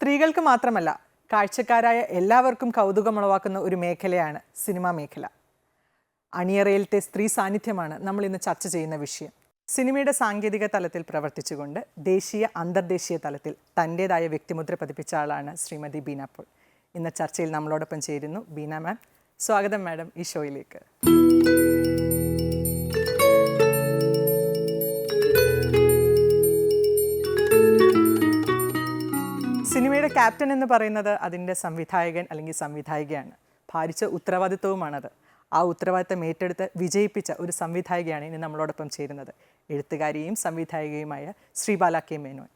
സ്ത്രീകൾക്ക് മാത്രമല്ല കാഴ്ചക്കാരായ എല്ലാവർക്കും കൗതുകമുളവാക്കുന്ന ഒരു മേഖലയാണ് സിനിമാ മേഖല. അണിയറയിലത്തെ സ്ത്രീ സാന്നിധ്യമാണ് നമ്മൾ ഇന്ന് ചർച്ച ചെയ്യുന്ന വിഷയം. സിനിമയുടെ സാങ്കേതിക തലത്തിൽ പ്രവർത്തിച്ചുകൊണ്ട് ദേശീയ അന്തർദേശീയ തലത്തിൽ തൻ്റേതായ വ്യക്തിമുദ്ര പതിപ്പിച്ച ആളാണ് ശ്രീമതി ബീന പോൾ. ഇന്ന് ചർച്ചയിൽ നമ്മളോടൊപ്പം ചേരുന്നു ബീന മാം. സ്വാഗതം മാഡം ഈ ഷോയിലേക്ക്. സിനിമയുടെ ക്യാപ്റ്റൻ എന്ന് പറയുന്നത് അതിൻ്റെ സംവിധായകൻ അല്ലെങ്കിൽ സംവിധായികയാണ്. ഭാരിച്ച ഉത്തരവാദിത്വവുമാണത്. ആ ഉത്തരവാദിത്തം ഏറ്റെടുത്ത് വിജയിപ്പിച്ച ഒരു സംവിധായികയാണ് ഇനി നമ്മളോടൊപ്പം ചേരുന്നത്. എഴുത്തുകാരിയും സംവിധായികയുമായ ശ്രീബാല കെ മേനോൻ.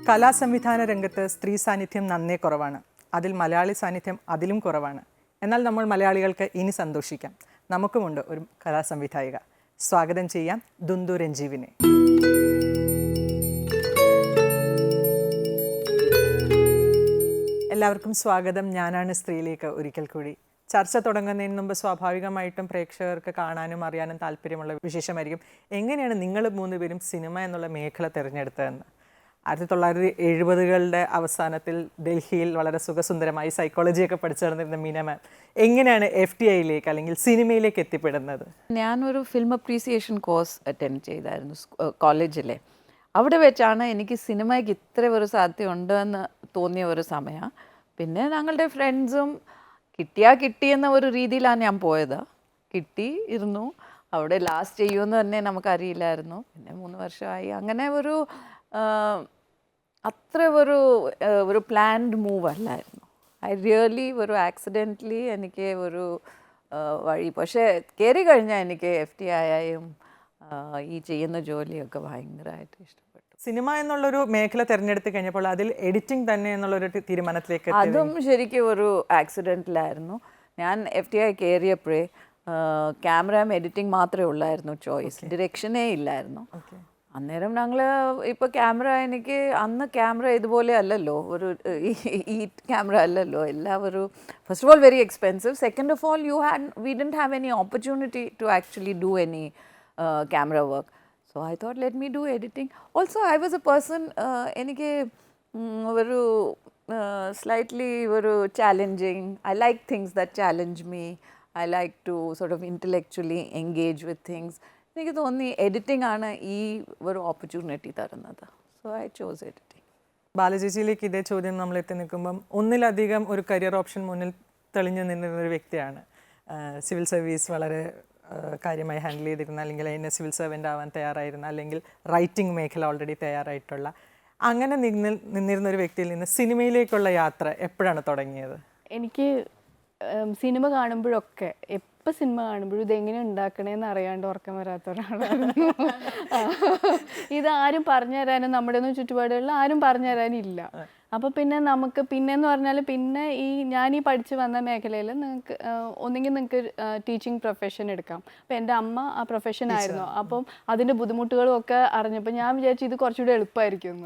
കലാസംവിധാന രംഗത്ത് സ്ത്രീ സാന്നിധ്യം നന്നേ കുറവാണ്. അതിൽ മലയാളി സാന്നിധ്യം അതിലും കുറവാണ്. എന്നാൽ നമ്മൾ മലയാളികൾക്ക് ഇനി സന്തോഷിക്കാം. നമുക്കുമുണ്ട് ഒരു കലാസംവിധായിക. സ്വാഗതം ചെയ്യാം ദുന്ദു രഞ്ജീവിനെ. എല്ലാവർക്കും സ്വാഗതം. ഞാനാണ് സ്ത്രീയിലേക്ക് ഒരിക്കൽ കൂടി. ചർച്ച തുടങ്ങുന്നതിന് മുമ്പ് സ്വാഭാവികമായിട്ടും പ്രേക്ഷകർക്ക് കാണാനും അറിയാനും താല്പര്യമുള്ള വിശേഷമായിരിക്കും, എങ്ങനെയാണ് നിങ്ങൾ മൂന്നുപേരും സിനിമ എന്നുള്ള മേഖല തിരഞ്ഞെടുത്തതെന്ന്. 1970കളുടെ അവസാനത്തിൽ ഡൽഹിയിൽ വളരെ സുഖസുന്ദരമായി സൈക്കോളജിയൊക്കെ പഠിച്ചു നടന്നിരുന്ന മീന മാം എങ്ങനെയാണ് FTIയിലേക്ക് അല്ലെങ്കിൽ സിനിമയിലേക്ക് എത്തിപ്പെടുന്നത്? ഞാനൊരു ഫിലിം അപ്രീസിയേഷൻ കോഴ്സ് അറ്റൻഡ് ചെയ്തായിരുന്നു കോളേജിലെ. അവിടെ വെച്ചാണ് എനിക്ക് സിനിമയ്ക്ക് ഇത്ര ഒരു സാധ്യത ഉണ്ടെന്ന് തോന്നിയ ഒരു സമയം. പിന്നെ ഞങ്ങളുടെ ഫ്രണ്ട്സും കിട്ടിയെന്ന ഒരു രീതിയിലാണ് ഞാൻ പോയത്. ഇരുന്നു അവിടെ ലാസ്റ്റ് ചെയ്യുമെന്ന് തന്നെ നമുക്കറിയില്ലായിരുന്നു. പിന്നെ 3 വർഷമായി. അങ്ങനെ അത്ര ഒരു പ്ലാൻഡ് മൂവ് അല്ലായിരുന്നു. ഐ റിയലി ആക്സിഡൻ്റലി എനിക്ക് വഴി. പക്ഷേ കയറി കഴിഞ്ഞാൽ എനിക്ക് FTIയും ഈ ചെയ്യുന്ന ജോലിയൊക്കെ ഭയങ്കരമായിട്ട് ഇഷ്ടപ്പെട്ടു. സിനിമ എന്നുള്ളൊരു മേഖല തിരഞ്ഞെടുത്ത് കഴിഞ്ഞപ്പോൾ അതിൽ എഡിറ്റിംഗ് തന്നെ എന്നുള്ളൊരു തീരുമാനത്തിലേക്ക് അതും ശരിക്കും ഒരു ആക്സിഡൻറ്റിലായിരുന്നു. ഞാൻ FTI കയറിയപ്പോഴേ ക്യാമറയും എഡിറ്റിംഗ് മാത്രമേ ഉള്ളായിരുന്നു ചോയ്സ്. ഡിറക്ഷനേ ഇല്ലായിരുന്നു. അന്നേരം ഞങ്ങൾ ഇപ്പോൾ അന്ന് ക്യാമറ ഇതുപോലെ അല്ലല്ലോ, ഈ ക്യാമറ അല്ലല്ലോ. എല്ലാവരും first of all very expensive. Second of all we didn't have any opportunity to actually do any camera work. So I thought let me do editing. Also I was a person, എനിക്ക് slightly challenging. I like things that challenge me. I like to sort of intellectually engage with things. എനിക്ക് തോന്നി editing ആണ് ഈ ഒരു opportunity തരുന്നത്. So I chose editing. ബാലചേച്ചിയിലേക്ക് ഇതേ ചോദ്യം നമ്മൾ എത്തി നിൽക്കുമ്പം ഒന്നിലധികം ഒരു കരിയർ ഓപ്ഷൻ മുന്നിൽ തെളിഞ്ഞു നിന്നിരുന്ന ഒരു വ്യക്തിയാണ്. സിവിൽ സർവീസ് വളരെ കാര്യമായി ഹാൻഡിൽ ചെയ്തിരുന്ന, അല്ലെങ്കിൽ അതിനെ സിവിൽ സർവൻ്റ് ആവാൻ തയ്യാറായിരുന്ന, അല്ലെങ്കിൽ റൈറ്റിംഗ് മേഖല ഓൾറെഡി തയ്യാറായിട്ടുള്ള, അങ്ങനെ നിന്നിരുന്ന ഒരു വ്യക്തിയിൽ നിന്ന് സിനിമയിലേക്കുള്ള യാത്ര എപ്പോഴാണ് തുടങ്ങിയത്? എനിക്ക് സിനിമ കാണുമ്പോഴൊക്കെ, എപ്പോൾ സിനിമ കാണുമ്പോഴും ഇതെങ്ങനെ ഉണ്ടാക്കണേന്ന് അറിയാണ്ട് ഉറക്കം വരാത്ത ഒരാളായിരുന്നു. ഇതാരും പറഞ്ഞു തരാനും നമ്മുടെ ഒന്നും ചുറ്റുപാടുകളിൽ ആരും പറഞ്ഞു തരാനില്ല. അപ്പോൾ പിന്നെ നമുക്ക് പിന്നെന്ന് പറഞ്ഞാൽ ഞാൻ ഈ പഠിച്ച് വന്ന മേഖലയിൽ ഒന്നെങ്കിൽ നിങ്ങൾക്ക് ടീച്ചിങ് പ്രൊഫഷൻ എടുക്കാം. അപ്പോൾ എൻ്റെ അമ്മ ആ പ്രൊഫഷൻ ആയിരുന്നു. അപ്പം അതിൻ്റെ ബുദ്ധിമുട്ടുകളും ഒക്കെ അറിഞ്ഞപ്പോൾ ഞാൻ വിചാരിച്ചു ഇത് കുറച്ചുകൂടി എളുപ്പമായിരിക്കും.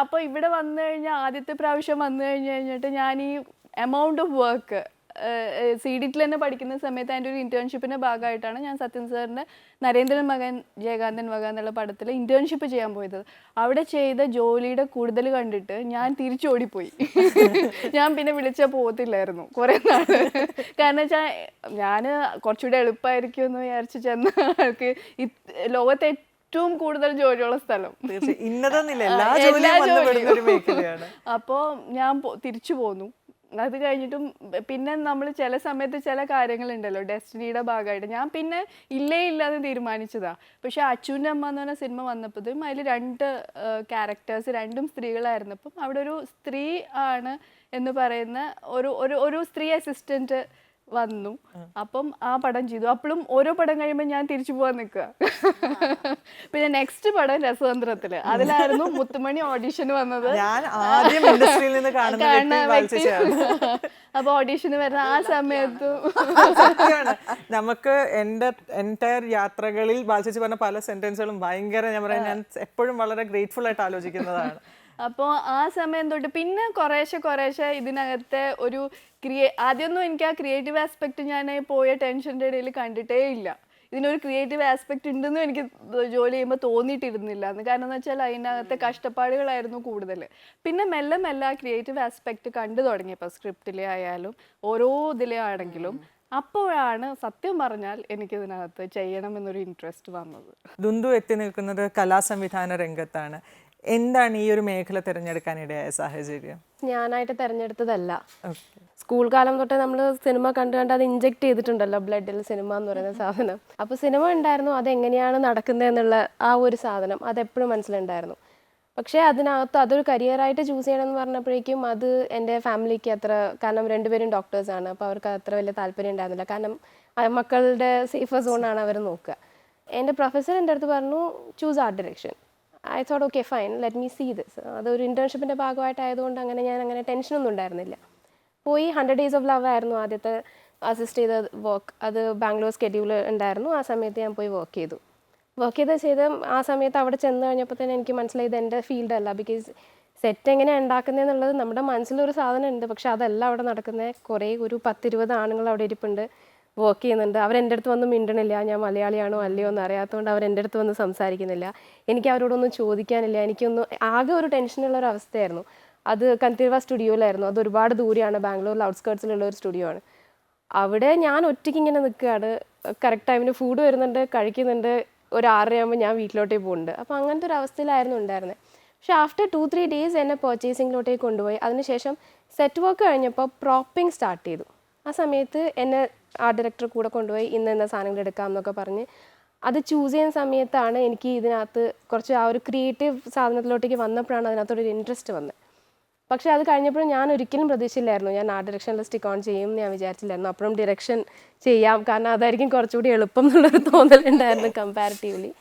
അപ്പോൾ ഇവിടെ വന്നു കഴിഞ്ഞാൽ ആദ്യത്തെ പ്രാവശ്യം വന്നു കഴിഞ്ഞിട്ട് ഞാൻ ഈ എമൗണ്ട് ഓഫ് വർക്ക് CDT തന്നെ പഠിക്കുന്ന സമയത്ത് അതിൻ്റെ ഒരു ഇൻറ്റേൺഷിപ്പിൻ്റെ ഭാഗമായിട്ടാണ് ഞാൻ സത്യൻ സാറിൻ്റെ നരേന്ദ്രൻ മകൻ ജയകാന്തൻ മകൻ എന്നുള്ള പടത്തിൽ ഇൻറ്റേൺഷിപ്പ് ചെയ്യാൻ പോയത്. അവിടെ ചെയ്ത ജോലിയുടെ കൂടുതൽ കണ്ടിട്ട് ഞാൻ തിരിച്ചോടിപ്പോയി. ഞാൻ പിന്നെ വിളിച്ചാൽ പോകത്തില്ലായിരുന്നു കുറേ നാൾ. കാരണം വെച്ചാൽ ഞാൻ കുറച്ചുകൂടെ എളുപ്പമായിരിക്കും എന്ന് വിചാരിച്ച് ചെന്ന ആൾക്ക് ലോകത്തെ ഏറ്റവും കൂടുതൽ ജോലിയുള്ള സ്ഥലം. അപ്പോൾ ഞാൻ തിരിച്ചു പോന്നു. അത് കഴിഞ്ഞിട്ടും പിന്നെ നമ്മൾ ചില സമയത്ത് ചില കാര്യങ്ങളുണ്ടല്ലോ ഡെസ്റ്റിനിയുടെ ഭാഗമായിട്ട് ഞാൻ പിന്നെ ഇല്ലാതെ തീരുമാനിച്ചതാ. പക്ഷെ അച്ചുവിൻ്റെ അമ്മ എന്ന് പറഞ്ഞ സിനിമ വന്നപ്പോഴും അതിൽ 2 ക്യാരക്ടേഴ്സ് രണ്ടും സ്ത്രീകളായിരുന്നപ്പം അവിടെ ഒരു സ്ത്രീ ആണ് എന്ന് പറയുന്ന ഒരു സ്ത്രീ അസിസ്റ്റന്റ് വന്നു. അപ്പം ആ പടം ചെയ്തു. അപ്പോഴും ഓരോ പടം കഴിയുമ്പോൾ ഞാൻ തിരിച്ചു പോകാൻ നിൽക്കുക. പിന്നെ നെക്സ്റ്റ് പടം രസതന്ത്രത്തില്, അതിലായിരുന്നു മുത്തുമണി ഓഡിഷന് വന്നത്. അപ്പൊ ഓഡിഷന് വരുന്ന ആ സമയത്ത് നമുക്ക് എൻ്റയർ യാത്രകളിൽ ബാലചേച്ചി പറഞ്ഞ പല സെന്റൻസുകളും ഭയങ്കര ഞാൻ എപ്പോഴും വളരെ ഗ്രേറ്റ്ഫുൾ ആയിട്ട് ആലോചിക്കുന്നതാണ്. അപ്പോൾ ആ സമയം തൊട്ട് പിന്നെ കുറേശ്ശെ ഇതിനകത്തെ ഒരു ആദ്യമൊന്നും എനിക്ക് ആ ക്രിയേറ്റീവ് ആസ്പെക്റ്റ് ഞാൻ പോയ ടെൻഷൻ്റെ ഇടയിൽ കണ്ടിട്ടേ ഇല്ല. ഇതിനൊരു ക്രിയേറ്റീവ് ആസ്പെക്റ്റ് ഉണ്ടെന്നും എനിക്ക് ജോലി ചെയ്യുമ്പോൾ തോന്നിയിട്ടിരുന്നില്ല എന്ന്. കാരണം എന്ന് വെച്ചാൽ അതിനകത്തെ കഷ്ടപ്പാടുകളായിരുന്നു കൂടുതൽ. പിന്നെ മെല്ലെ ആ ക്രിയേറ്റീവ് ആസ്പെക്റ്റ് കണ്ടു തുടങ്ങിയപ്പോൾ സ്ക്രിപ്റ്റിലെ ആയാലും ഓരോ ഇതിലെ ആണെങ്കിലും അപ്പോഴാണ് സത്യം പറഞ്ഞാൽ എനിക്കിതിനകത്ത് ചെയ്യണമെന്നൊരു ഇൻട്രസ്റ്റ് വന്നത്. ദുന്ദു എത്തി നിൽക്കുന്നത് കലാസംവിധാന രംഗത്താണ്. എന്താണ് ഈ ഒരു മേഖല തിരഞ്ഞെടുക്കാനിടയായ സാഹചര്യം? ഞാനായിട്ട് തിരഞ്ഞെടുത്തതല്ല. സ്കൂൾ കാലം തൊട്ടേ നമ്മൾ സിനിമ കണ്ട് അത് ഇഞ്ചെക്ട് ചെയ്തിട്ടുണ്ടല്ലോ ബ്ലഡിൽ, സിനിമ എന്ന് പറയുന്ന സാധനം. അപ്പോൾ സിനിമ ഉണ്ടായിരുന്നു, അതെങ്ങനെയാണ് നടക്കുന്നതെന്നുള്ള ആ ഒരു സാധനം അതെപ്പോഴും മനസ്സിലുണ്ടായിരുന്നു. പക്ഷേ അതിനകത്ത് അതൊരു കരിയറായിട്ട് ചൂസ് ചെയ്യണമെന്ന് പറഞ്ഞപ്പോഴേക്കും അത് എൻ്റെ ഫാമിലിക്ക് അത്ര, കാരണം രണ്ടുപേരും ഡോക്ടേഴ്സാണ്, അപ്പോൾ അവർക്ക് അത്ര വലിയ താല്പര്യം ഉണ്ടായിരുന്നില്ല. കാരണം മക്കളുടെ സേഫർ സോണാണ് അവർ നോക്കുക. എൻ്റെ പ്രൊഫസർ എൻ്റെ അടുത്ത് പറഞ്ഞു choose art direction. I thought okay fine, let me see this. അതൊരു ഇൻറ്റേൺഷിപ്പിൻ്റെ ഭാഗമായിട്ടായതുകൊണ്ട് ഞാൻ അങ്ങനെ ടെൻഷനൊന്നും ഉണ്ടായിരുന്നില്ല. പോയി 100 Days of Love ആയിരുന്നു ആദ്യത്തെ അസിസ്റ്റ് ചെയ്ത വർക്ക്. അത് ബാംഗ്ലൂർ സ്കെഡ്യൂൾ ഉണ്ടായിരുന്നു. ആ സമയത്ത് ഞാൻ പോയി വർക്ക് ചെയ്ത് ആ സമയത്ത് അവിടെ ചെന്ന് കഴിഞ്ഞപ്പോൾ തന്നെ എനിക്ക് മനസ്സിലായത് എൻ്റെ ഫീൽഡല്ല. ബിക്കോസ് സെറ്റ് എങ്ങനെയാണ് ഉണ്ടാക്കുന്നതെന്നുള്ളത് നമ്മുടെ മനസ്സിലൊരു സാധനം ഉണ്ട്, പക്ഷെ അതല്ല അവിടെ നടക്കുന്നത്. ഒരു 10-20 ആണുങ്ങൾ അവിടെ ഇരിപ്പുണ്ട്, വർക്ക് ചെയ്യുന്നുണ്ട്. അവരെൻ്റെ അടുത്ത് വന്ന് മിണ്ടണില്ല, ഞാൻ മലയാളിയാണോ അല്ലയോ എന്ന് അറിയാത്തതുകൊണ്ട് അവരെൻ്റെ അടുത്ത് വന്ന് സംസാരിക്കുന്നില്ല. എനിക്ക് അവരോടൊന്നും ചോദിക്കാനില്ല. എനിക്കൊന്നും ആകെ ഒരു ടെൻഷനുള്ളൊരു അവസ്ഥയായിരുന്നു. അത് കന്തിർവ സ്റ്റുഡിയോയിലായിരുന്നു. അത് ഒരുപാട് ദൂരെയാണ്, ബാംഗ്ലൂരിൽ ഔട്ട്സ്കേർട്സിലുള്ള ഒരു സ്റ്റുഡിയോ ആണ്. അവിടെ ഞാൻ ഒറ്റയ്ക്ക് ഇങ്ങനെ നിൽക്കുകയാണ്. കറക്റ്റ് ടൈമിന് ഫുഡ് വരുന്നുണ്ട്, കഴിക്കുന്നുണ്ട്. ഒരു 6:30 ആകുമ്പോൾ ഞാൻ വീട്ടിലോട്ടേക്ക് പോകുന്നുണ്ട്. അപ്പോൾ അങ്ങനത്തെ ഒരു അവസ്ഥയിലായിരുന്നു ഉണ്ടായിരുന്നത്. പക്ഷേ ആഫ്റ്റർ 2-3 days എന്നെ പർച്ചേസിങ്ങിലോട്ടേക്ക് കൊണ്ടുപോയി. അതിനുശേഷം സെറ്റ് വർക്ക് കഴിഞ്ഞപ്പോൾ പ്രോപ്പിംഗ് സ്റ്റാർട്ട് ചെയ്തു. ആ സമയത്ത് എന്നെ ആർട്ട് ഡയറക്ടർ കൂടെ കൊണ്ടുപോയി ഇന്ന സാധനങ്ങൾ എടുക്കാം എന്നൊക്കെ പറഞ്ഞ് അത് ചൂസ് ചെയ്യുന്ന സമയത്താണ് എനിക്ക് ഇതിനകത്ത് കുറച്ച് ആ ഒരു ക്രിയേറ്റീവ് സാധനത്തിലോട്ടേക്ക് വന്നപ്പോഴാണ് അതിനകത്തൊരു ഇൻട്രസ്റ്റ് വന്നത്. പക്ഷേ അത് കഴിഞ്ഞപ്പോഴും ഞാൻ ഒരിക്കലും പ്രതീക്ഷിച്ചില്ലായിരുന്നു ഞാൻ ആർട്ട് ഡയറക്ഷനിൽ സ്റ്റിക്ക് ഓൺ ചെയ്യും ഞാൻ വിചാരിച്ചില്ലായിരുന്നു. അപ്പോഴും ഡയറക്ഷൻ ചെയ്യാം, കാരണം അതായിരിക്കും കുറച്ചുകൂടി എളുപ്പം എന്നുള്ളൊരു തോന്നലുണ്ടായിരുന്നു കമ്പാരിറ്റീവ്ലി.